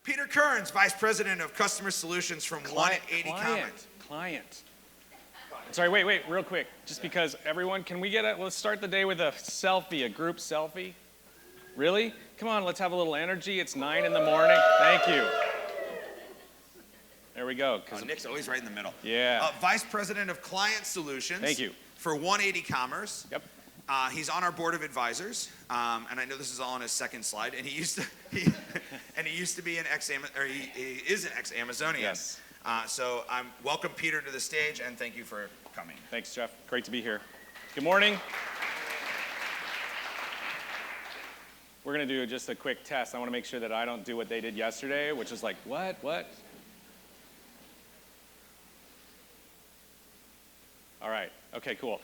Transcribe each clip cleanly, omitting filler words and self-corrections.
Peter Kearns, Vice President of Customer Solutions from 180 Commerce. Client. Sorry, wait, real quick. Just because everyone, let's start the day with a selfie, a group selfie. Really? Come on, let's have a little energy. It's 9 in the morning. Thank you. There we go. Nick's always right in the middle. Yeah. Vice President of Client Solutions. Thank you. For 180 Commerce. Yep. He's on our board of advisors, and I know this is all on his second slide. And he used to be an he is an ex-Amazonian. Yes. So I'm welcome Peter to the stage, and thank you for coming. Thanks, Jeff. Great to be here. Good morning. We're gonna do just a quick test. I want to make sure that I don't do what they did yesterday, which is like, what? All right. Okay, cool.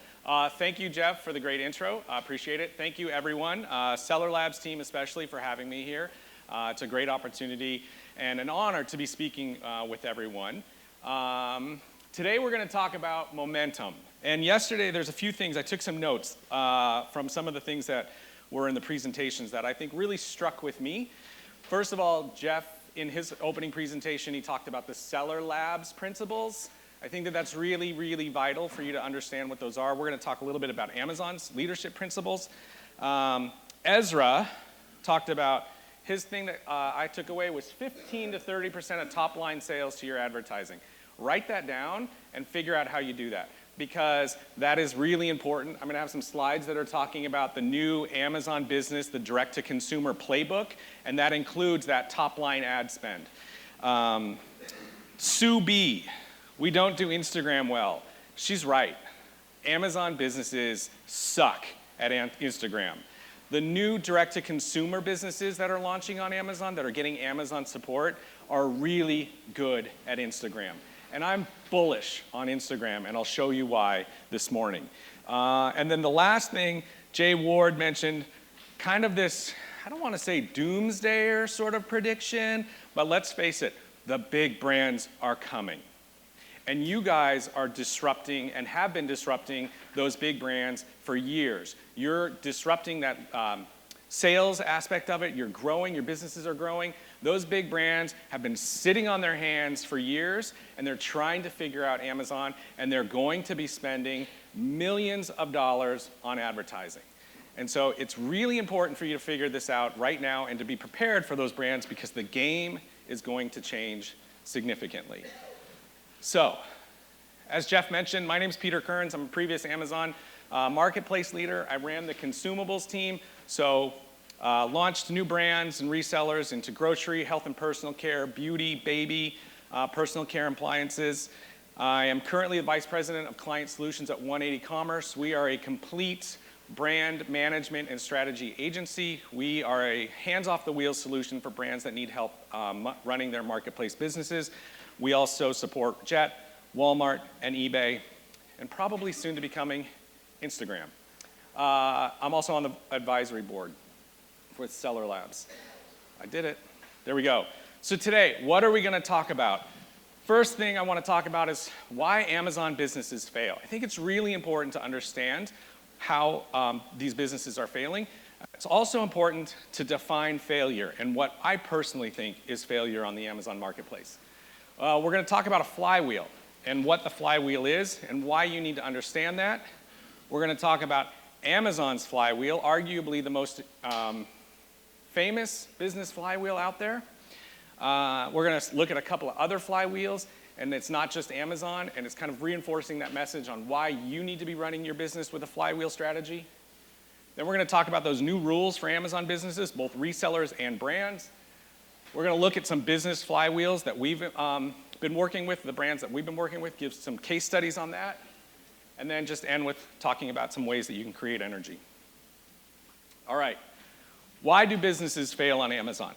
Thank you, Jeff, for the great intro. I appreciate it. Thank you, everyone. Seller Labs team especially for having me here. It's a great opportunity and an honor to be speaking with everyone. Today we're going to talk about momentum. And yesterday there's a few things. I took some notes from some of the things that were in the presentations that I think really struck with me. First of all, Jeff, in his opening presentation, he talked about the Seller Labs principles. I think that that's really, really vital for you to understand what those are. We're going to talk a little bit about Amazon's leadership principles. Ezra talked about his thing that I took away was 15 to 30% of top line sales to your advertising. Write that down and figure out how you do that, because that is really important. I'm going to have some slides that are talking about the new Amazon Business, the direct-to-consumer playbook, and that includes that top-line ad spend. Sue B, we don't do Instagram well. She's right. Amazon businesses suck at Instagram. The new direct-to-consumer businesses that are launching on Amazon, that are getting Amazon support, are really good at Instagram. And I'm bullish on Instagram, and I'll show you why this morning. And then the last thing, Jay Ward mentioned kind of this, I don't want to say doomsdayer sort of prediction, but let's face it, the big brands are coming. And you guys are disrupting and have been disrupting those big brands for years. You're disrupting that sales aspect of it. You're growing, your businesses are growing. Those big brands have been sitting on their hands for years, and they're trying to figure out Amazon, and they're going to be spending millions of dollars on advertising. And so it's really important for you to figure this out right now and to be prepared for those brands, because the game is going to change significantly. So, as Jeff mentioned, my name's Peter Kearns. I'm a previous Amazon marketplace leader. I ran the consumables team, so launched new brands and resellers into grocery, health and personal care, beauty, baby, personal care appliances. I am currently the Vice President of Client Solutions at 180 Commerce. We are a complete brand management and strategy agency. We are a hands-off-the-wheel solution for brands that need help running their marketplace businesses. We also support Jet, Walmart, and eBay, and probably soon to be coming Instagram. I'm also on the advisory board with Seller Labs. I did it. There we go. So today, what are we going to talk about? First thing I want to talk about is why Amazon businesses fail. I think it's really important to understand how these businesses are failing. It's also important to define failure and what I personally think is failure on the Amazon marketplace. We're going to talk about a flywheel and what the flywheel is and why you need to understand that. We're going to talk about Amazon's flywheel, arguably the most famous business flywheel out there. We're going to look at a couple of other flywheels, and it's not just Amazon, and it's kind of reinforcing that message on why you need to be running your business with a flywheel strategy. Then we're going to talk about those new rules for Amazon businesses, both resellers and brands. We're going to look at some business flywheels that we've been working with, the brands that we've been working with, give some case studies on that, and then just end with talking about some ways that you can create energy. All right, why do businesses fail on Amazon?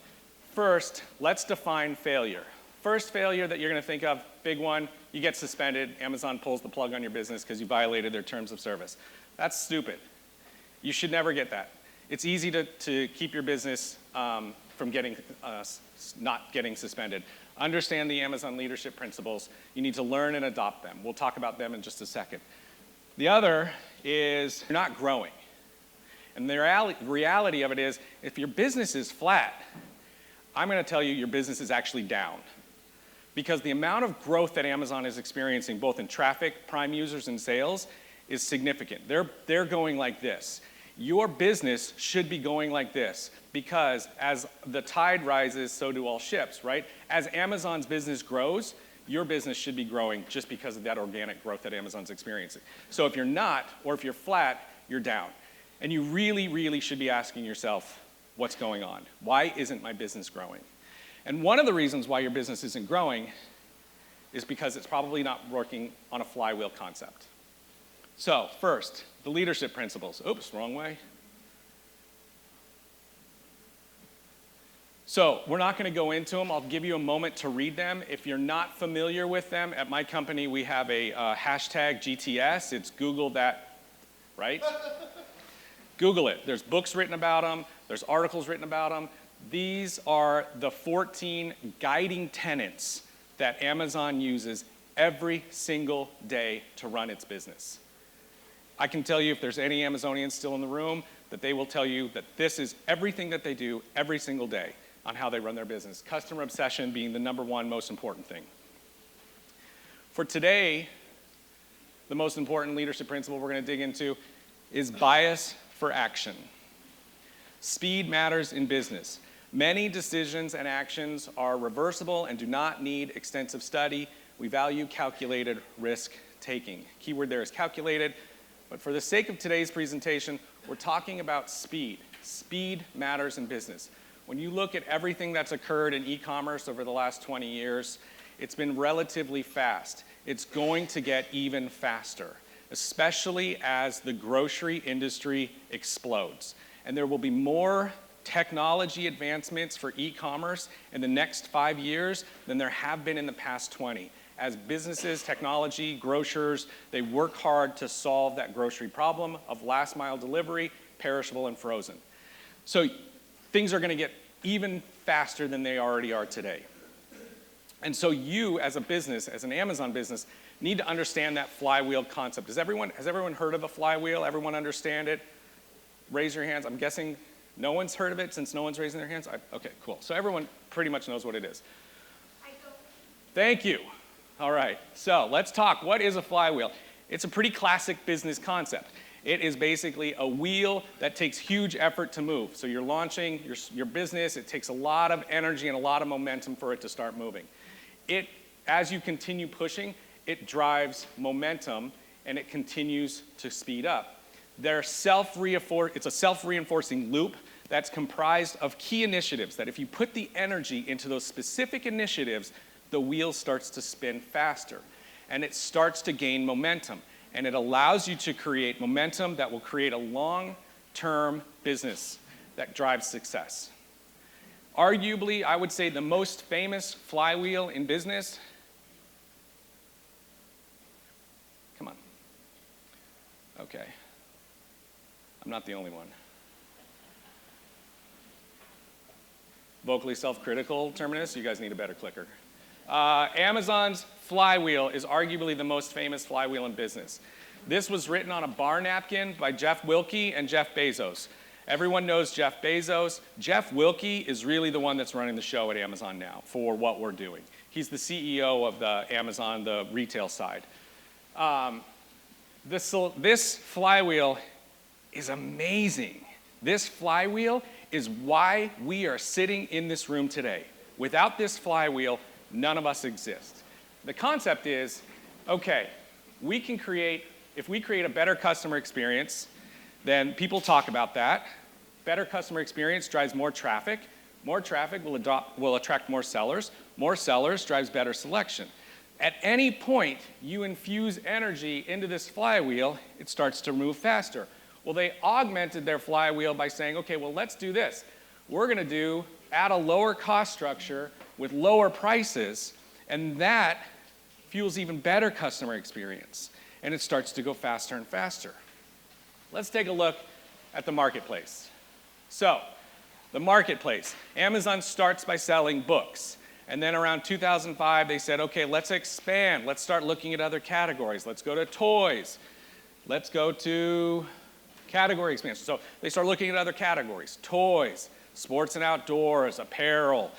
First, let's define failure. First failure that you're going to think of, big one, you get suspended, Amazon pulls the plug on your business because you violated their terms of service. That's stupid. You should never get that. It's easy to keep your business from not getting suspended. Understand the Amazon leadership principles. You need to learn and adopt them. We'll talk about them in just a second. The other is you're not growing. And the reality of it is, if your business is flat, I'm going to tell you your business is actually down. Because the amount of growth that Amazon is experiencing, both in traffic, Prime users, and sales, is significant. They're going like this. Your business should be going like this, because as the tide rises, so do all ships, right? As Amazon's business grows, your business should be growing just because of that organic growth that Amazon's experiencing. So if you're not, or if you're flat, you're down. And you really, really should be asking yourself, what's going on? Why isn't my business growing? And one of the reasons why your business isn't growing is because it's probably not working on a flywheel concept. So first, the leadership principles. Oops, wrong way. So we're not going to go into them. I'll give you a moment to read them. If you're not familiar with them, at my company we have a hashtag GTS. It's Google that, right? Google it. There's books written about them. There's articles written about them. These are the 14 guiding tenets that Amazon uses every single day to run its business. I can tell you, if there's any Amazonians still in the room, that they will tell you that this is everything that they do every single day on how they run their business. Customer obsession being the #1 most important thing. For today, the most important leadership principle we're going to dig into is bias for action. Speed matters in business. Many decisions and actions are reversible and do not need extensive study. We value calculated risk taking. Keyword there is calculated, but for the sake of today's presentation, we're talking about speed. Speed matters in business. When you look at everything that's occurred in e-commerce over the last 20 years, it's been relatively fast. It's going to get even faster, especially as the grocery industry explodes. And there will be more technology advancements for e-commerce in the next 5 years than there have been in the past 20. As businesses, technology, grocers, they work hard to solve that grocery problem of last mile delivery, perishable and frozen. So things are going to get even faster than they already are today. And so you, as a business, as an Amazon business, need to understand that flywheel concept. Has everyone heard of a flywheel? Everyone understand it? Raise your hands. I'm guessing no one's heard of it since no one's raising their hands? Okay, cool. So everyone pretty much knows what it is. I don't. Thank you. All right, so let's talk. What is a flywheel? It's a pretty classic business concept. It is basically a wheel that takes huge effort to move. So you're launching your business. It takes a lot of energy and a lot of momentum for it to start moving. As you continue pushing, it drives momentum and it continues to speed up. It's a self-reinforcing loop that's comprised of key initiatives that if you put the energy into those specific initiatives, the wheel starts to spin faster and it starts to gain momentum. And it allows you to create momentum that will create a long-term business that drives success. Arguably, I would say the most famous flywheel in business. Come on. Okay. I'm not the only one. Vocally self-critical, Terminus, you guys need a better clicker. Amazon's flywheel is arguably the most famous flywheel in business. This was written on a bar napkin by Jeff Wilke and Jeff Bezos. Everyone knows Jeff Bezos. Jeff Wilke is really the one that's running the show at Amazon now for what we're doing. He's the CEO of the Amazon, the retail side. This flywheel is amazing. This flywheel is why we are sitting in this room today. Without this flywheel, none of us exist. The concept is, okay, if we create a better customer experience, then people talk about that. Better customer experience drives more traffic. More traffic will attract more sellers. More sellers drives better selection. At any point you infuse energy into this flywheel, it starts to move faster. Well, they augmented their flywheel by saying, okay, well, let's do this. We're going to add a lower cost structure with lower prices, and that fuels even better customer experience. And it starts to go faster and faster. Let's take a look at the marketplace. So, the marketplace. Amazon starts by selling books. And then around 2005, they said, okay, let's expand. Let's start looking at other categories. Let's go to toys. Let's go to category expansion. So they start looking at other categories. Toys, sports and outdoors, apparel,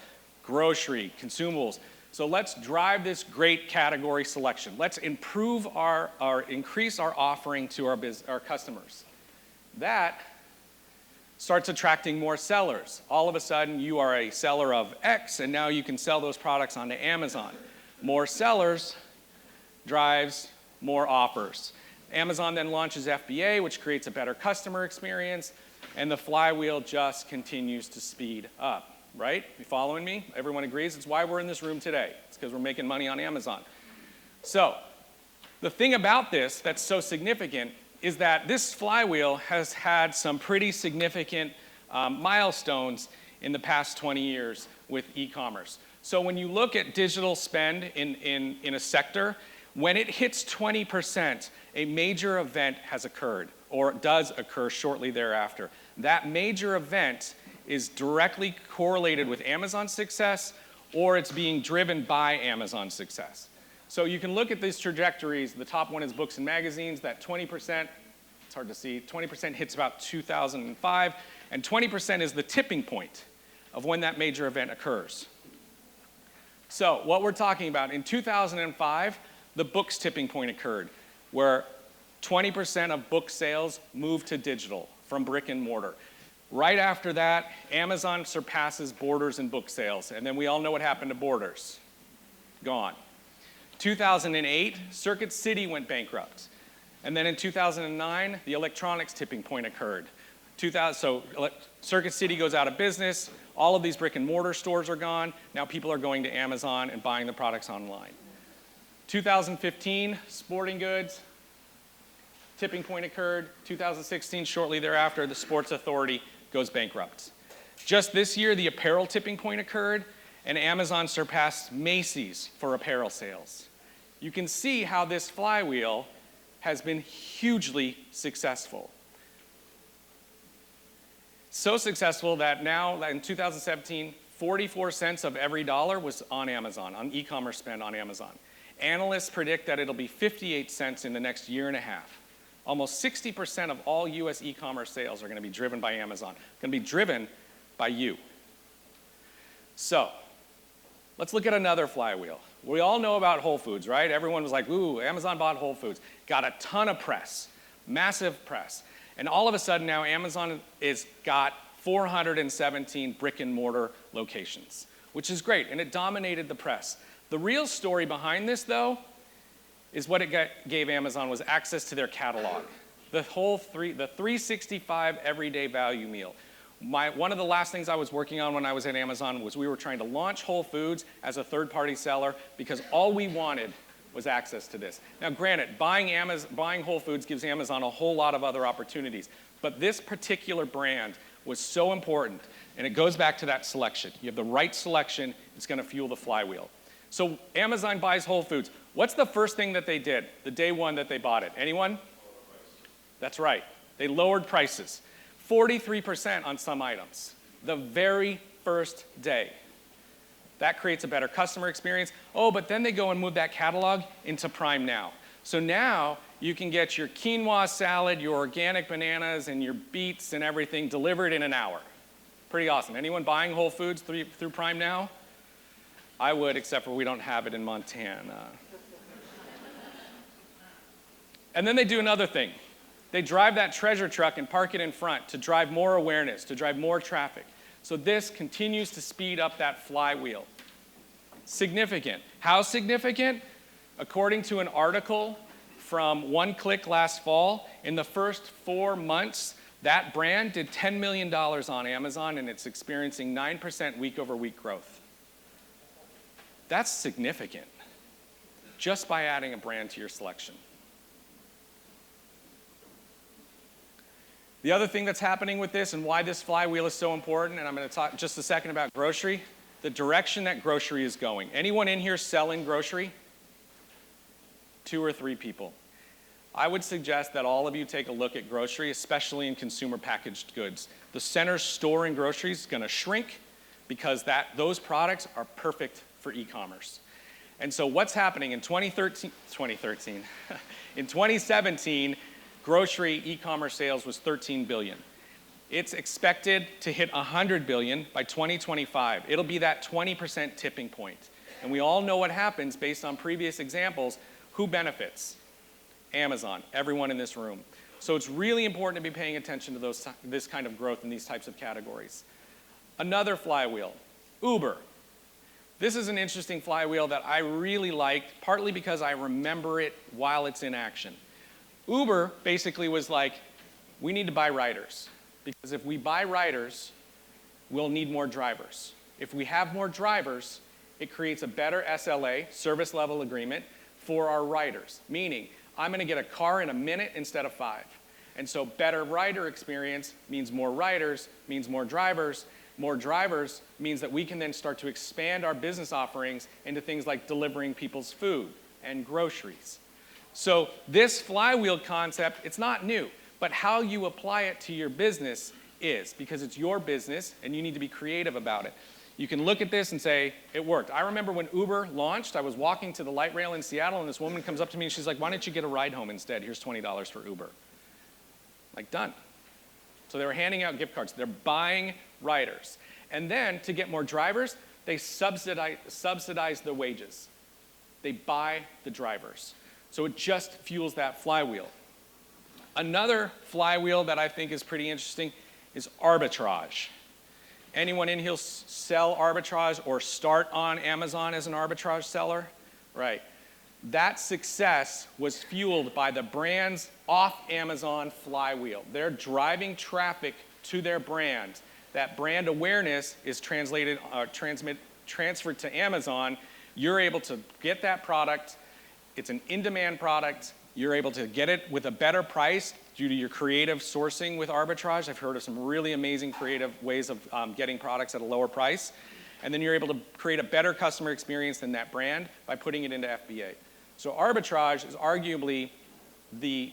grocery, consumables. So let's drive this great category selection. Let's improve increase our offering to our customers. That starts attracting more sellers. All of a sudden, you are a seller of X, and now you can sell those products onto Amazon. More sellers drives more offers. Amazon then launches FBA, which creates a better customer experience, and the flywheel just continues to speed up, right? You following me? Everyone agrees? It's why we're in this room today. It's because we're making money on Amazon. So the thing about this that's so significant is that this flywheel has had some pretty significant milestones in the past 20 years with e-commerce. So when you look at digital spend in a sector, when it hits 20%, a major event has occurred, or does occur shortly thereafter. That major event is directly correlated with Amazon's success, or it's being driven by Amazon's success. So you can look at these trajectories. The top one is books and magazines. That 20%, it's hard to see, 20% hits about 2005, and 20% is the tipping point of when that major event occurs. So what we're talking about, in 2005, the books tipping point occurred, where 20% of book sales moved to digital from brick and mortar. Right after that, Amazon surpasses Borders in book sales, and then we all know what happened to Borders. Gone. 2008, Circuit City went bankrupt. And then in 2009, the electronics tipping point occurred. Circuit City goes out of business, all of these brick and mortar stores are gone, now people are going to Amazon and buying the products online. 2015, sporting goods, tipping point occurred. 2016, shortly thereafter, the Sports Authority goes bankrupt. Just this year, the apparel tipping point occurred, and Amazon surpassed Macy's for apparel sales. You can see how this flywheel has been hugely successful. So successful that now, in 2017, 44 cents of every dollar was on Amazon, on e-commerce spend on Amazon. Analysts predict that it'll be 58 cents in the next year and a half. Almost 60% of all US e-commerce sales are going to be driven by Amazon, going to be driven by you. So let's look at another flywheel. We all know about Whole Foods, right? Everyone was like, ooh, Amazon bought Whole Foods. Got a ton of press, massive press. And all of a sudden now Amazon has got 417 brick and mortar locations, which is great, and it dominated the press. The real story behind this, though, is what it gave Amazon was access to their catalog. The 365 everyday value meal. One of the last things I was working on when I was at Amazon was we were trying to launch Whole Foods as a third-party seller because all we wanted was access to this. Now, granted, buying Whole Foods gives Amazon a whole lot of other opportunities, but this particular brand was so important, and it goes back to that selection. You have the right selection, it's going to fuel the flywheel. So Amazon buys Whole Foods. What's the first thing that they did the day one that they bought it? Anyone? That's right. They lowered prices. 43% on some items. The very first day. That creates a better customer experience. Oh, but then they go and move that catalog into Prime Now. So now you can get your quinoa salad, your organic bananas, and your beets and everything delivered in an hour. Pretty awesome. Anyone buying Whole Foods through Prime Now? I would, except for we don't have it in Montana. And then they do another thing. They drive that treasure truck and park it in front to drive more awareness, to drive more traffic. So this continues to speed up that flywheel. Significant. How significant? According to an article from One Click last fall, in the first 4 months, that brand did $10 million on Amazon, and it's experiencing 9% week-over-week growth. That's significant, just by adding a brand to your selection. The other thing that's happening with this and why this flywheel is so important, and I'm going to talk just a second about grocery, the direction that grocery is going. Anyone in here selling grocery? 2 or 3 people. I would suggest that all of you take a look at grocery, especially in consumer packaged goods. The center store in groceries is going to shrink because those products are perfect for e-commerce. And so what's happening in 2013, in 2017, grocery e-commerce sales was $13 billion. It's expected to hit 100 billion by 2025. It'll be that 20% tipping point. And we all know what happens based on previous examples. Who benefits? Amazon, everyone in this room. So it's really important to be paying attention to this kind of growth in these types of categories. Another flywheel, Uber. This is an interesting flywheel that I really liked, partly because I remember it while it's in action. Uber basically was like, we need to buy riders. Because if we buy riders, we'll need more drivers. If we have more drivers, it creates a better SLA, service level agreement, for our riders. Meaning, I'm going to get a car in a minute instead of 5. And so better rider experience means more riders, means more drivers. More drivers means that we can then start to expand our business offerings into things like delivering people's food and groceries. So this flywheel concept, it's not new. But how you apply it to your business is, because it's your business and you need to be creative about it. You can look at this and say, it worked. I remember when Uber launched, I was walking to the light rail in Seattle and this woman comes up to me and she's like, why don't you get a ride home instead? Here's $20 for Uber. Like, done. So they were handing out gift cards. They're buying riders. And then to get more drivers, they subsidize the wages. They buy the drivers. So it just fuels that flywheel. Another flywheel that I think is pretty interesting is arbitrage. Anyone in here sell arbitrage or start on Amazon as an arbitrage seller? Right. That success was fueled by the brand's off Amazon flywheel. They're driving traffic to their brand. That brand awareness is transferred to Amazon. You're able to get that product. It's an in-demand product. You're able to get it with a better price due to your creative sourcing with arbitrage. I've heard of some really amazing creative ways of getting products at a lower price. And then you're able to create a better customer experience than that brand by putting it into FBA. So arbitrage is arguably the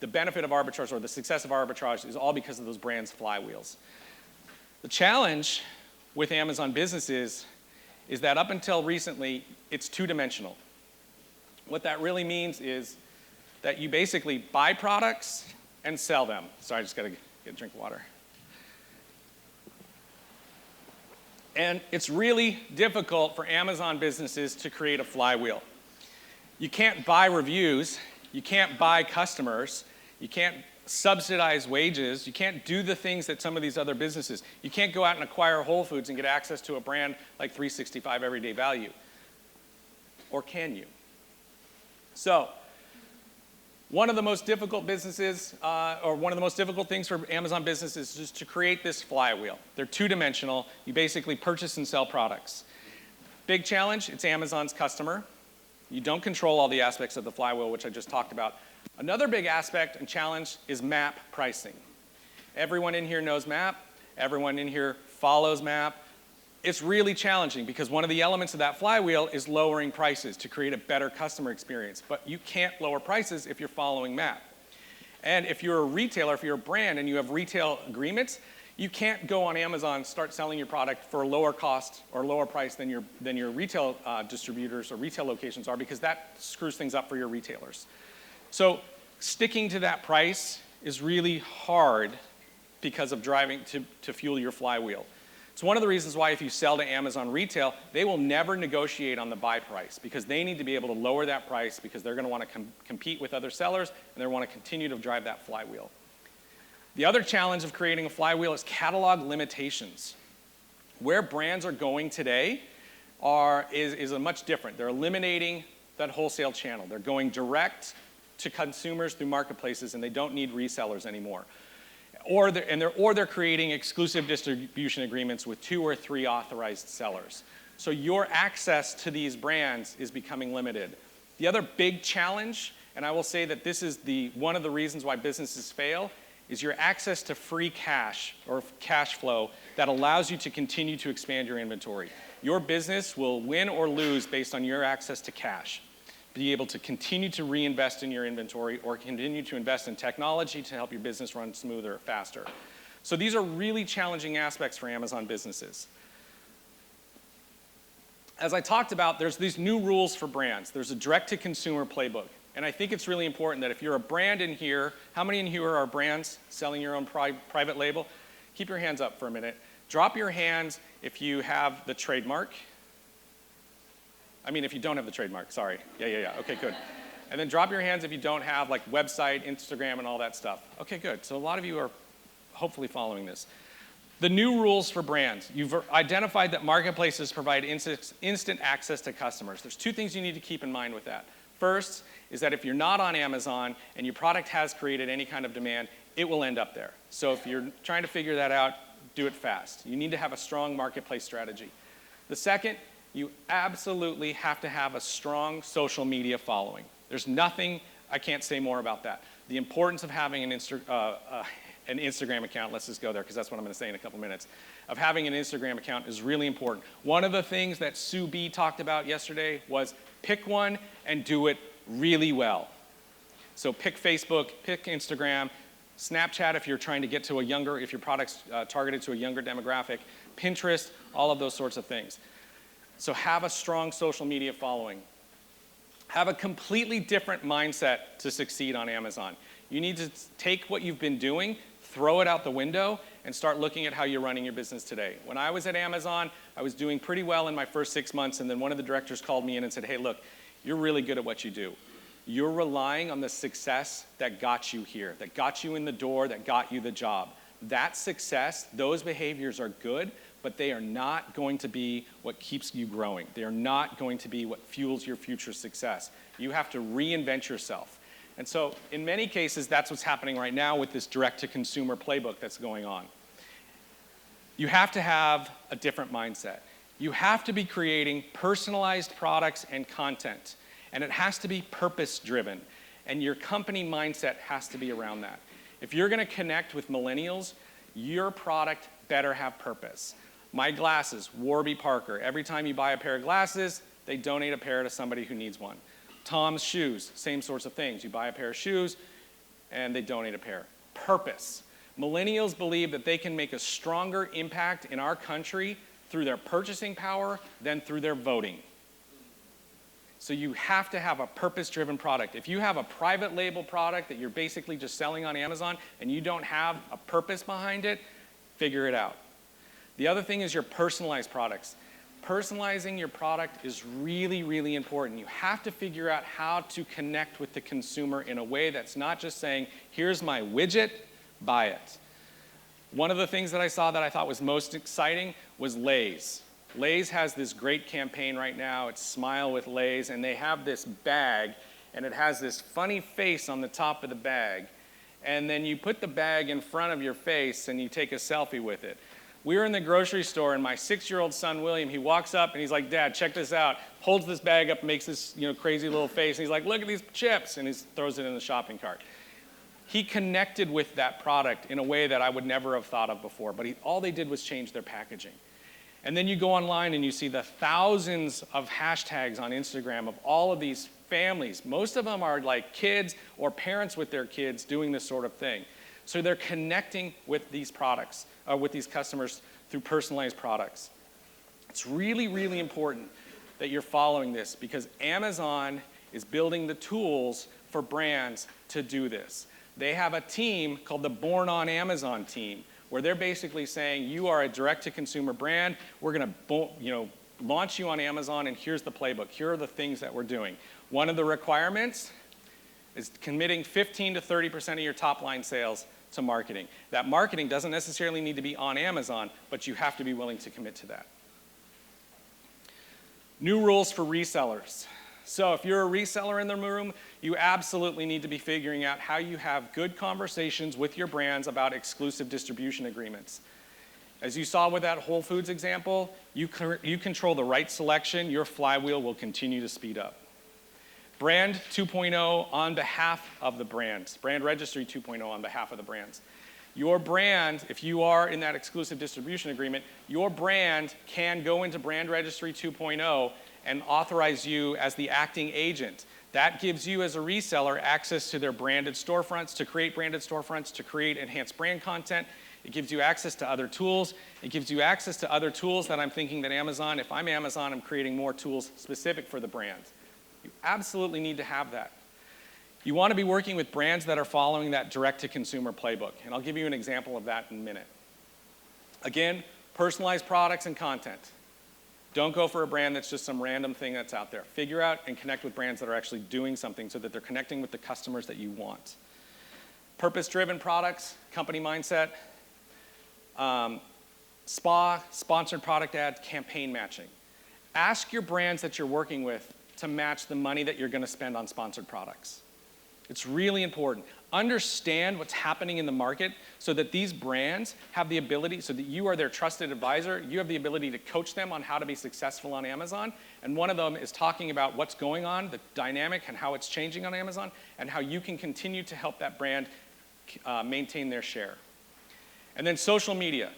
benefit of arbitrage, or the success of arbitrage, is all because of those brands' flywheels. The challenge with Amazon businesses is that up until recently, it's two-dimensional. What that really means is that you basically buy products and sell them. Sorry, I just got to get a drink of water. And it's really difficult for Amazon businesses to create a flywheel. You can't buy reviews, you can't buy customers, you can't subsidize wages, you can't do the things that some of these other businesses. You can't go out and acquire Whole Foods and get access to a brand like 365 Everyday Value. Or can you? So, one of the most difficult businesses, or one of the most difficult things for Amazon businesses is just to create this flywheel. They're two-dimensional. You basically purchase and sell products. Big challenge, it's Amazon's customer. You don't control all the aspects of the flywheel, which I just talked about. Another big aspect and challenge is MAP pricing. Everyone in here knows MAP. Everyone in here follows MAP. It's really challenging because one of the elements of that flywheel is lowering prices to create a better customer experience. But you can't lower prices if you're following MAP. And if you're a retailer, if you're a brand and you have retail agreements, you can't go on Amazon and start selling your product for a lower cost or lower price than your retail distributors or retail locations are, because that screws things up for your retailers. So sticking to that price is really hard because of driving to fuel your flywheel. It's one of the reasons why if you sell to Amazon retail, they will never negotiate on the buy price, because they need to be able to lower that price because they're going to want to compete with other sellers and they want to continue to drive that flywheel. The other challenge of creating a flywheel is catalog limitations. Where brands are going today is a much different. They're eliminating that wholesale channel. They're going direct to consumers through marketplaces, and they don't need resellers anymore. Or they're creating exclusive distribution agreements with 2 or 3 authorized sellers. So your access to these brands is becoming limited. The other big challenge, and I will say that this is one of the reasons why businesses fail, is your access to free cash or cash flow that allows you to continue to expand your inventory. Your business will win or lose based on your access to cash. Be able to continue to reinvest in your inventory or continue to invest in technology to help your business run smoother, faster. So these are really challenging aspects for Amazon businesses. As I talked about, there's these new rules for brands. There's a direct-to-consumer playbook. And I think it's really important that if you're a brand in here, how many in here are brands selling your own private label? Keep your hands up for a minute. Drop your hands if you have the trademark. I mean, if you don't have the trademark, sorry. Yeah, okay, good. And then drop your hands if you don't have like website, Instagram, and all that stuff. Okay, good. So a lot of you are hopefully following this. The new rules for brands. You've identified that marketplaces provide instant access to customers. There's two things you need to keep in mind with that. First is that if you're not on Amazon and your product has created any kind of demand, it will end up there. So if you're trying to figure that out, do it fast. You need to have a strong marketplace strategy. The second, you absolutely have to have a strong social media following. There's nothing, I can't say more about that. The importance of having an Instagram account, let's just go there because that's what I'm going to say in a couple minutes, of having an Instagram account is really important. One of the things that Sue B talked about yesterday was pick one and do it really well. So pick Facebook, pick Instagram, Snapchat if you're trying to get to a younger, if your product's targeted to a younger demographic, Pinterest, all of those sorts of things. So have a strong social media following. Have a completely different mindset to succeed on Amazon. You need to take what you've been doing, throw it out the window, and start looking at how you're running your business today. When I was at Amazon, I was doing pretty well in my first 6 months, and then one of the directors called me in and said, hey, look, you're really good at what you do. You're relying on the success that got you here, that got you in the door, that got you the job. That success, those behaviors are good, but they are not going to be what keeps you growing. They are not going to be what fuels your future success. You have to reinvent yourself. And so in many cases, that's what's happening right now with this direct-to-consumer playbook that's going on. You have to have a different mindset. You have to be creating personalized products and content. And it has to be purpose-driven. And your company mindset has to be around that. If you're going to connect with millennials, your product better have purpose. My glasses, Warby Parker. Every time you buy a pair of glasses, they donate a pair to somebody who needs one. Tom's shoes, same sorts of things. You buy a pair of shoes, and they donate a pair. Purpose. Millennials believe that they can make a stronger impact in our country through their purchasing power than through their voting. So you have to have a purpose-driven product. If you have a private label product that you're basically just selling on Amazon and you don't have a purpose behind it, figure it out. The other thing is your personalized products. Personalizing your product is really, really important. You have to figure out how to connect with the consumer in a way that's not just saying, here's my widget, buy it. One of the things that I saw that I thought was most exciting was Lay's. Lay's has this great campaign right now. It's Smile with Lay's, and they have this bag, and it has this funny face on the top of the bag. And then you put the bag in front of your face, and you take a selfie with it. We were in the grocery store, and my 6-year-old son, William, he walks up, and he's like, Dad, check this out. Holds this bag up, makes this crazy little face, and he's like, look at these chips, and he throws it in the shopping cart. He connected with that product in a way that I would never have thought of before, but all they did was change their packaging. And then you go online and you see the thousands of hashtags on Instagram of all of these families. Most of them are like kids or parents with their kids doing this sort of thing. So they're connecting with these products, with these customers through personalized products. It's really, really important that you're following this because Amazon is building the tools for brands to do this. They have a team called the Born on Amazon team, where they're basically saying, you are a direct-to-consumer brand, we're going to launch you on Amazon, and here's the playbook. Here are the things that we're doing. One of the requirements is committing 15 to 30% of your top-line sales to marketing. That marketing doesn't necessarily need to be on Amazon, but you have to be willing to commit to that. New rules for resellers. So if you're a reseller in the room, you absolutely need to be figuring out how you have good conversations with your brands about exclusive distribution agreements. As you saw with that Whole Foods example, you control the right selection, your flywheel will continue to speed up. Brand 2.0 on behalf of the brands. Brand Registry 2.0 on behalf of the brands. Your brand, if you are in that exclusive distribution agreement, your brand can go into Brand Registry 2.0 and authorize you as the acting agent. That gives you as a reseller access to their branded storefronts, to create branded storefronts, to create enhanced brand content. It gives you access to other tools. It gives you access to other tools that I'm thinking that Amazon, if I'm Amazon, I'm creating more tools specific for the brand. You absolutely need to have that. You want to be working with brands that are following that direct-to-consumer playbook, and I'll give you an example of that in a minute. Again, personalized products and content. Don't go for a brand that's just some random thing that's out there. Figure out and connect with brands that are actually doing something so that they're connecting with the customers that you want. Purpose-driven products, company mindset, SPA, sponsored product ads, campaign matching. Ask your brands that you're working with to match the money that you're going to spend on sponsored products. It's really important. Understand what's happening in the market so that these brands have the ability, so that you are their trusted advisor, you have the ability to coach them on how to be successful on Amazon. And one of them is talking about what's going on, the dynamic and how it's changing on Amazon, and how you can continue to help that brand maintain their share. And then social media.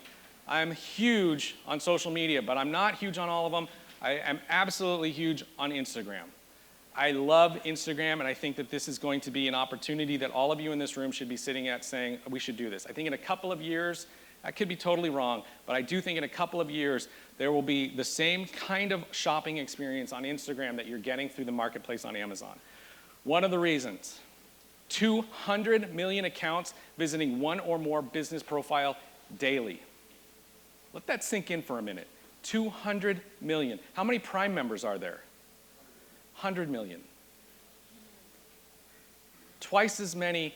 I'm huge on social media, but I'm not huge on all of them. I am absolutely huge on Instagram. I love Instagram, and I think that this is going to be an opportunity that all of you in this room should be sitting at saying, we should do this. I think in a couple of years, I could be totally wrong, but I do think in a couple of years, there will be the same kind of shopping experience on Instagram that you're getting through the marketplace on Amazon. One of the reasons, 200 million accounts visiting one or more business profile daily. Let that sink in for a minute. 200 million. How many Prime members are there? 100 million. Twice as many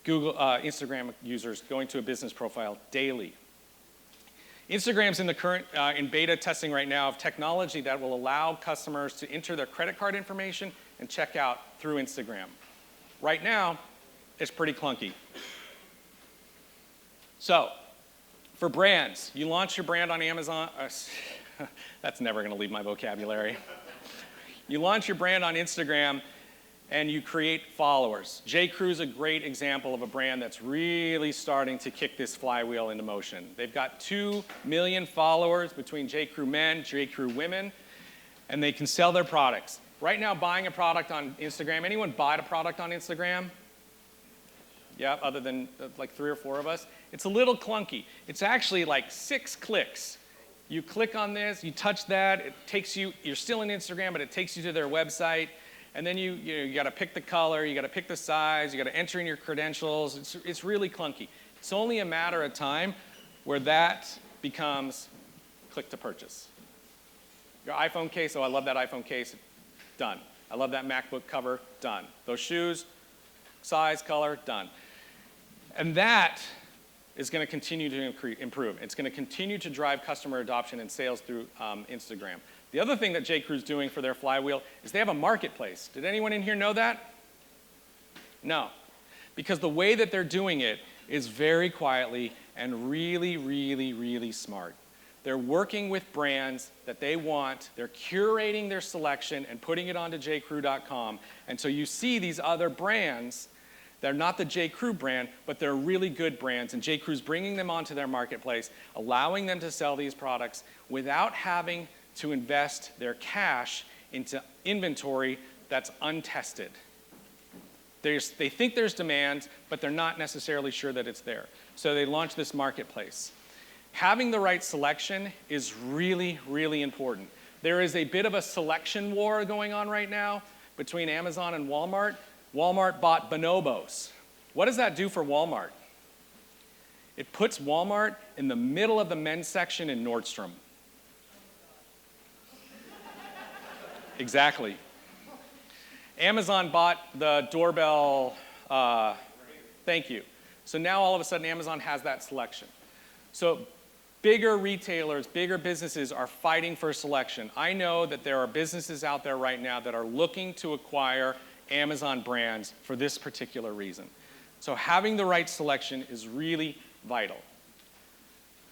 Instagram users going to a business profile daily. Instagram's in the current in beta testing right now of technology that will allow customers to enter their credit card information and check out through Instagram. Right now, it's pretty clunky. So, for brands, you launch your brand on Amazon. That's never going to leave my vocabulary. You launch your brand on Instagram, and you create followers. J.Crew's a great example of a brand that's really starting to kick this flywheel into motion. They've got 2 million followers between J.Crew men, J.Crew women, and they can sell their products. Right now, buying a product on Instagram, anyone buy a product on Instagram? Yeah, other than like 3 or 4 of us. It's a little clunky. It's actually like 6 clicks. You click on this, you touch that, it takes you, you're still in Instagram, but it takes you to their website. And then you got to pick the color, you got to pick the size, you got to enter in your credentials. It's really clunky. It's only a matter of time where that becomes click to purchase. Your iPhone case, oh, I love that iPhone case, done. I love that MacBook cover, done. Those shoes, size, color, done. And that is going to continue to improve. It's going to continue to drive customer adoption and sales through Instagram. The other thing that J.Crew's doing for their flywheel is they have a marketplace. Did anyone in here know that? No. Because the way that they're doing it is very quietly and really, really, really smart. They're working with brands that they want. They're curating their selection and putting it onto jcrew.com. And so you see these other brands. They're not the J.Crew brand, but they're really good brands, and J.Crew's bringing them onto their marketplace, allowing them to sell these products without having to invest their cash into inventory that's untested. They think there's demand, but they're not necessarily sure that it's there. So they launch this marketplace. Having the right selection is really, really important. There is a bit of a selection war going on right now between Amazon and Walmart. Walmart bought Bonobos. What does that do for Walmart? It puts Walmart in the middle of the men's section in Nordstrom. Exactly. Amazon bought the doorbell, thank you. So now all of a sudden Amazon has that selection. So bigger retailers, bigger businesses are fighting for selection. I know that there are businesses out there right now that are looking to acquire Amazon brands for this particular reason. So having the right selection is really vital.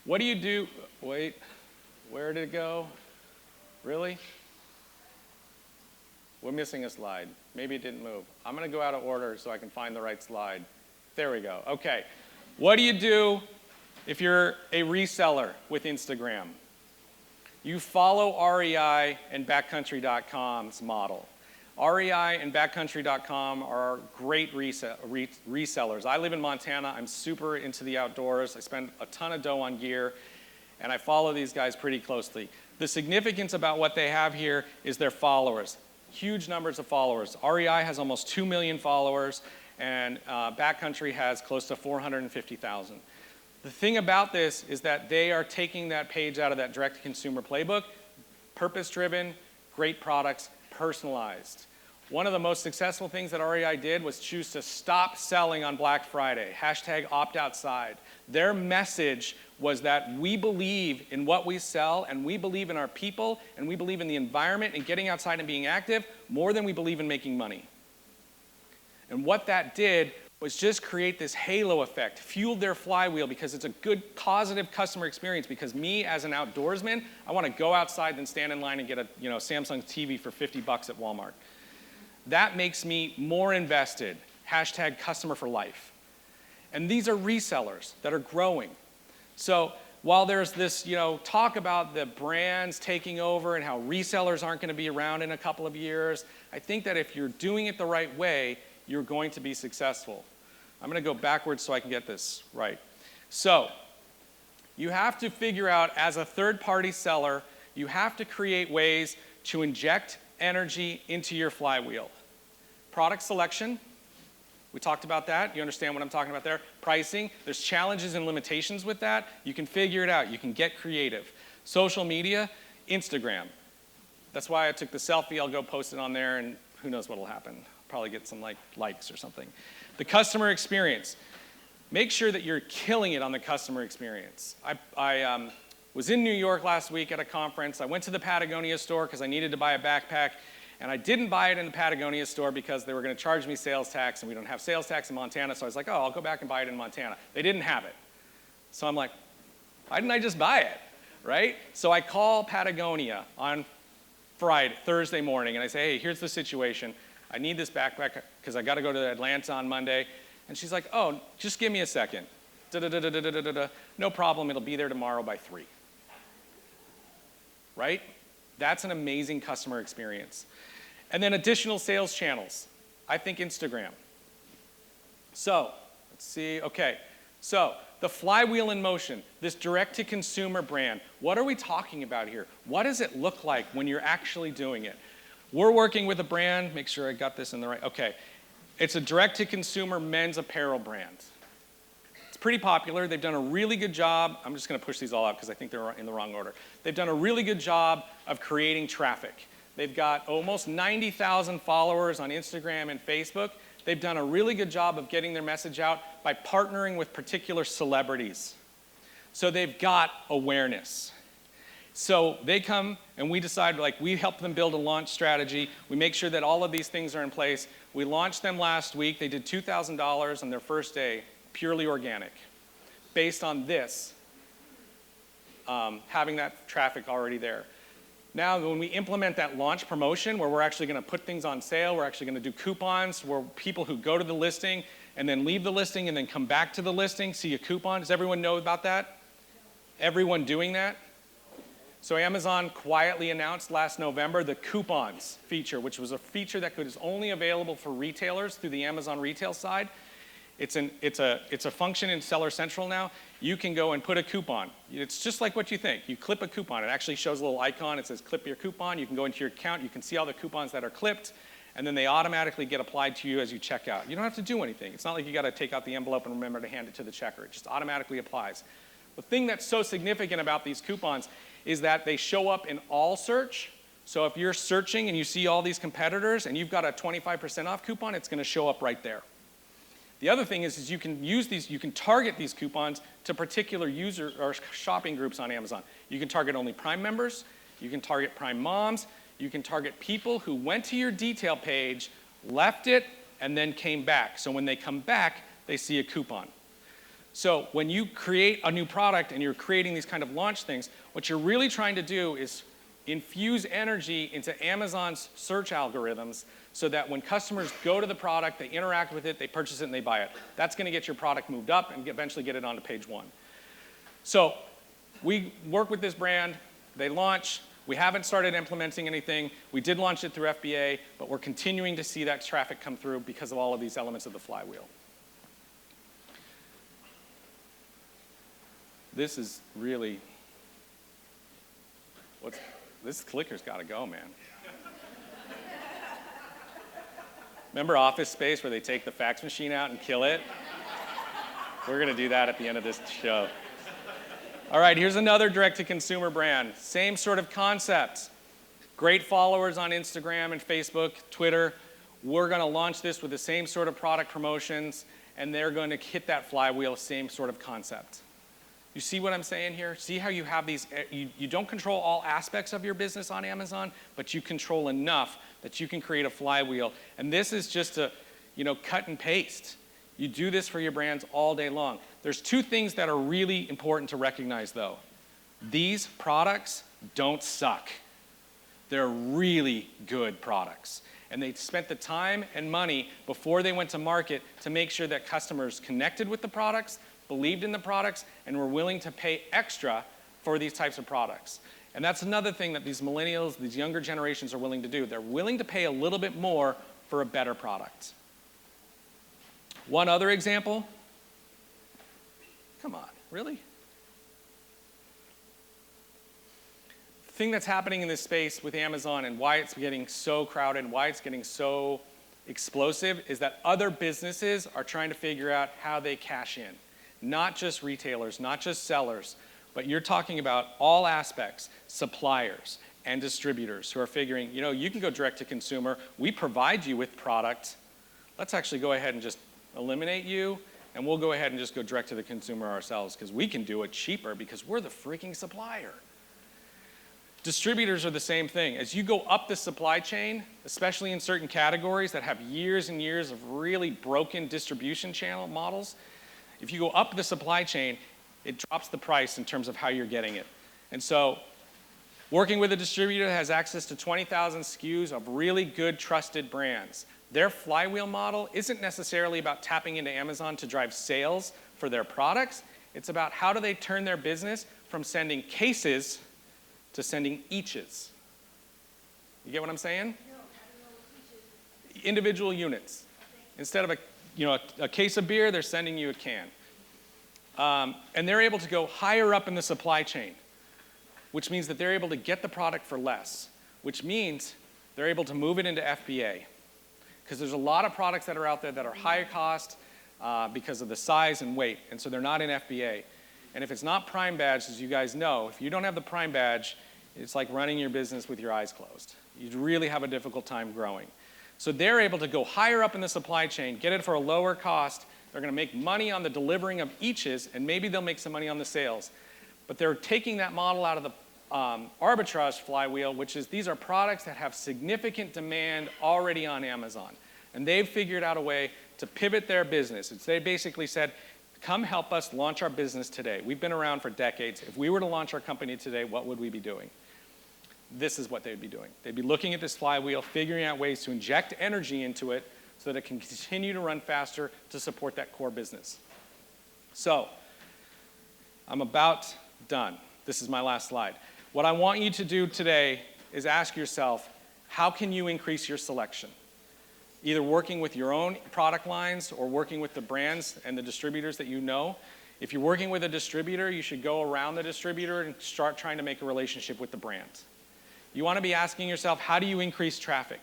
What do you do? Wait, where did it go? Really? We're missing a slide. Maybe it didn't move. I'm going to go out of order so I can find the right slide. There we go. Okay. What do you do if you're a reseller with Instagram? You follow REI and Backcountry.com's model. REI and Backcountry.com are great resellers. I live in Montana. I'm super into the outdoors. I spend a ton of dough on gear, and I follow these guys pretty closely. The significance about what they have here is their followers. huge numbers of followers. REI has almost 2 million followers, and Backcountry has close to 450,000. The thing about this is that they are taking that page out of that direct-to-consumer playbook, purpose-driven, great products, personalized. One of the most successful things that REI did was choose to stop selling on Black Friday, hashtag opt outside. Their message was that we believe in what we sell, and we believe in our people, and we believe in the environment and getting outside and being active more than we believe in making money. And what that did was just create this halo effect, fueled their flywheel because it's a good, positive customer experience. Because me, as an outdoorsman, I want to go outside and stand in line and get a Samsung TV for $50 at Walmart. That makes me more invested. Hashtag customer for life. And these are resellers that are growing. So while there's this talk about the brands taking over and how resellers aren't going to be around in a couple of years, I think that if you're doing it the right way, you're going to be successful. I'm going to go backwards so I can get this right. So you have to figure out, as a third-party seller, you have to create ways to inject energy into your flywheel. Product selection, we talked about that. You understand what I'm talking about there. Pricing, there's challenges and limitations with that. You can figure it out. You can get creative. Social media, Instagram. That's why I took the selfie. I'll go post it on there, and who knows what will happen. Probably get some likes or something. The customer experience. Make sure that you're killing it on the customer experience. I was in New York last week at a conference. I went to the Patagonia store because I needed to buy a backpack, and I didn't buy it in the Patagonia store because they were going to charge me sales tax, and we don't have sales tax in Montana, so I was like, oh, I'll go back and buy it in Montana. They didn't have it. So I'm like, why didn't I just buy it, right? So I call Patagonia on Thursday morning, and I say, hey, here's the situation. I need this backpack because I got to go to Atlanta on Monday. And she's like, oh, just give me a second. No problem, it'll be there tomorrow by 3. Right? That's an amazing customer experience. And then additional sales channels. I think Instagram. So, let's see, okay. So, the flywheel in motion, this direct-to-consumer brand. What are we talking about here? What does it look like when you're actually doing it? We're working with a brand, make sure I got this in the right, okay. It's a direct-to-consumer men's apparel brand. It's pretty popular. They've done a really good job. I'm just going to push these all out because I think they're in the wrong order. They've done a really good job of creating traffic. They've got almost 90,000 followers on Instagram and Facebook. They've done a really good job of getting their message out by partnering with particular celebrities. So they've got awareness. So they come and we decide, we help them build a launch strategy. We make sure that all of these things are in place. We launched them last week. They did $2,000 on their first day, purely organic, based on this, having that traffic already there. Now, when we implement that launch promotion, where we're actually going to put things on sale, we're actually going to do coupons, where people who go to the listing and then leave the listing and then come back to the listing see a coupon. Does everyone know about that? Everyone doing that? So Amazon quietly announced last November the coupons feature, which was a feature that was only available for retailers through the Amazon retail side. It's a function in Seller Central now. You can go and put a coupon. It's just like what you think. You clip a coupon. It actually shows a little icon. It says clip your coupon. You can go into your account. You can see all the coupons that are clipped, and then they automatically get applied to you as you check out. You don't have to do anything. It's not like you got to take out the envelope and remember to hand it to the checker. It just automatically applies. The thing that's so significant about these coupons is that they show up in all search. So if you're searching and you see all these competitors and you've got a 25% off coupon, it's going to show up right there. The other thing is you can use these, you can target these coupons to particular user or shopping groups on Amazon. You can target only Prime members, you can target Prime moms, you can target people who went to your detail page, left it, and then came back. So when they come back, they see a coupon. So when you create a new product and you're creating these kind of launch things, what you're really trying to do is infuse energy into Amazon's search algorithms so that when customers go to the product, they interact with it, they purchase it, and they buy it. That's going to get your product moved up and eventually get it onto page 1. So we work with this brand. They launch. We haven't started implementing anything. We did launch it through FBA, but we're continuing to see that traffic come through because of all of these elements of the flywheel. This is really, this clicker's got to go, man. Remember Office Space where they take the fax machine out and kill it? We're gonna do that at the end of this show. All right, here's another direct-to-consumer brand. Same sort of concept. Great followers on Instagram and Facebook, Twitter. We're gonna launch this with the same sort of product promotions, and they're going to hit that flywheel, same sort of concept. You see what I'm saying here? See how you have these, you don't control all aspects of your business on Amazon, but you control enough that you can create a flywheel. And this is just a, cut and paste. You do this for your brands all day long. There's two things that are really important to recognize though. These products don't suck. They're really good products. And they spent the time and money before they went to market to make sure that customers connected with the products, believed in the products, and were willing to pay extra for these types of products. And that's another thing that these millennials, these younger generations are willing to do. They're willing to pay a little bit more for a better product. One other example. Come on, really? The thing that's happening in this space with Amazon and why it's getting so crowded and why it's getting so explosive is that other businesses are trying to figure out how they cash in. Not just retailers, not just sellers, but you're talking about all aspects, suppliers and distributors who are figuring, you can go direct to consumer, we provide you with product, let's actually go ahead and just eliminate you, and we'll go ahead and just go direct to the consumer ourselves because we can do it cheaper because we're the freaking supplier. Distributors are the same thing. As you go up the supply chain, especially in certain categories that have years and years of really broken distribution channel models, if you go up the supply chain, it drops the price in terms of how you're getting it. And so working with a distributor that has access to 20,000 SKUs of really good, trusted brands. Their flywheel model isn't necessarily about tapping into Amazon to drive sales for their products. It's about how do they turn their business from sending cases to sending eaches. You get what I'm saying? No, individual units. Instead of a case of beer, they're sending you a can. And they're able to go higher up in the supply chain, which means that they're able to get the product for less, which means they're able to move it into FBA. Because there's a lot of products that are out there that are higher cost because of the size and weight, and so they're not in FBA. And if it's not Prime badged, as you guys know, if you don't have the Prime badge, it's like running your business with your eyes closed. You'd really have a difficult time growing. So they're able to go higher up in the supply chain, get it for a lower cost. They're going to make money on the delivering of eaches, and maybe they'll make some money on the sales. But they're taking that model out of the arbitrage flywheel, which is these are products that have significant demand already on Amazon. And they've figured out a way to pivot their business. They basically said, come help us launch our business today. We've been around for decades. If we were to launch our company today, what would we be doing? This is what they'd be doing. They'd be looking at this flywheel, figuring out ways to inject energy into it so that it can continue to run faster to support that core business. So, I'm about done. This is my last slide. What I want you to do today is ask yourself, how can you increase your selection? Either working with your own product lines or working with the brands and the distributors that you know. If you're working with a distributor, you should go around the distributor and start trying to make a relationship with the brand. You want to be asking yourself, how do you increase traffic?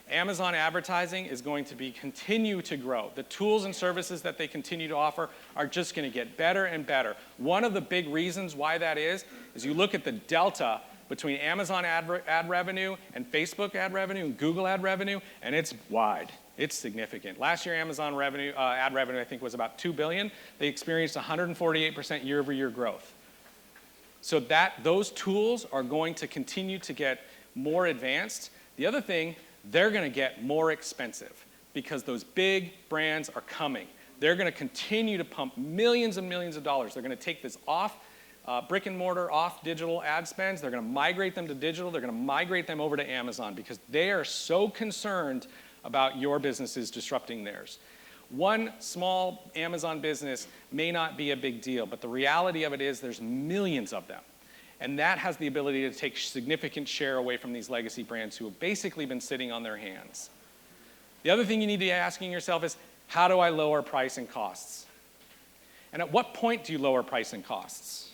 Amazon advertising is going to continue to grow. The tools and services that they continue to offer are just going to get better and better. One of the big reasons why that is you look at the delta between Amazon ad revenue and Facebook ad revenue and Google ad revenue, and it's wide. It's significant. Last year, Amazon ad revenue, I think, was about $2 billion. They experienced 148% year-over-year growth. So those tools are going to continue to get more advanced. The other thing, they're going to get more expensive because those big brands are coming. They're going to continue to pump millions and millions of dollars. They're going to take this off brick and mortar, off digital ad spends. They're going to migrate them to digital. They're going to migrate them over to Amazon because they are so concerned about your businesses disrupting theirs. One small Amazon business may not be a big deal, but the reality of it is there's millions of them. And that has the ability to take significant share away from these legacy brands who have basically been sitting on their hands. The other thing you need to be asking yourself is, how do I lower price and costs? And at what point do you lower price and costs?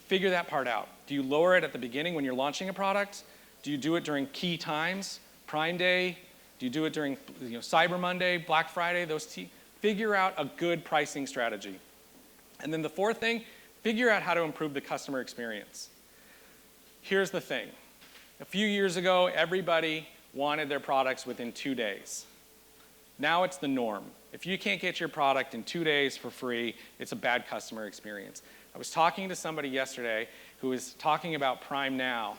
Figure that part out. Do you lower it at the beginning when you're launching a product? Do you do it during key times? Prime Day? Do you do it during Cyber Monday, Black Friday, figure out a good pricing strategy. And then the fourth thing, figure out how to improve the customer experience. Here's the thing. A few years ago, everybody wanted their products within 2 days. Now it's the norm. If you can't get your product in 2 days for free, it's a bad customer experience. I was talking to somebody yesterday who was talking about Prime Now,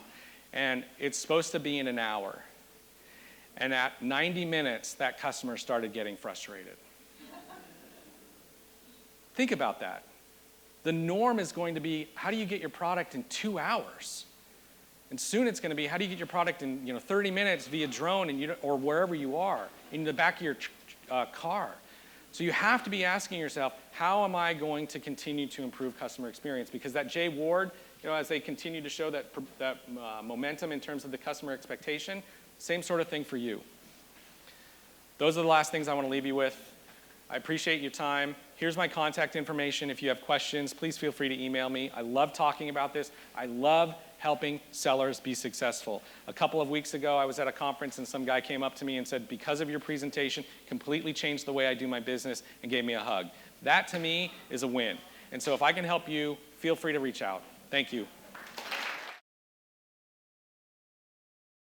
and it's supposed to be in an hour. And at 90 minutes, that customer started getting frustrated. Think about that. The norm is going to be, how do you get your product in 2 hours? And soon it's going to be, how do you get your product in 30 minutes via drone or wherever you are, in the back of your car? So you have to be asking yourself, how am I going to continue to improve customer experience? Because that Jay Ward, as they continue to show that momentum in terms of the customer expectation, same sort of thing for you. Those are the last things I want to leave you with. I appreciate your time. Here's my contact information. If you have questions, please feel free to email me. I love talking about this. I love helping sellers be successful. A couple of weeks ago, I was at a conference and some guy came up to me and said, because of your presentation, completely changed the way I do my business, and gave me a hug. That, to me, is a win. And so if I can help you, feel free to reach out. Thank you.